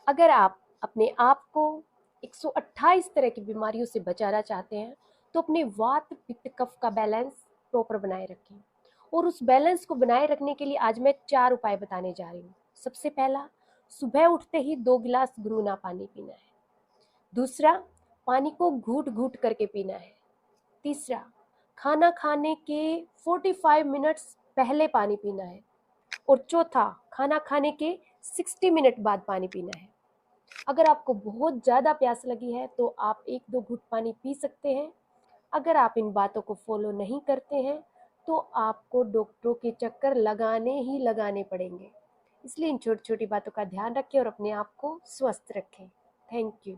अगर आप अपने आप को 128 तरह की बीमारियों से बचाना चाहते हैं तो अपने वात पित्त कफ का बैलेंस प्रॉपर बनाए रखें। और उस बैलेंस को बनाए रखने के लिए आज मैं 4 उपाय बताने जा रही हूँ। सबसे पहला, सुबह उठते ही 2 गिलास गुनगुना पानी पीना है। दूसरा, पानी को घूट घूट करके पीना है। तीसरा, खाना खाने के 45 मिनट्स पहले पानी पीना है। और चौथा, खाना खाने के 60 मिनट बाद पानी पीना है। अगर आपको बहुत ज़्यादा प्यास लगी है तो आप 1-2 घूंट पानी पी सकते हैं। अगर आप इन बातों को फॉलो नहीं करते हैं तो आपको डॉक्टरों के चक्कर लगाने ही लगाने पड़ेंगे। इसलिए इन छोटी छोटी बातों का ध्यान रखें और अपने आप को स्वस्थ रखें। Thank you.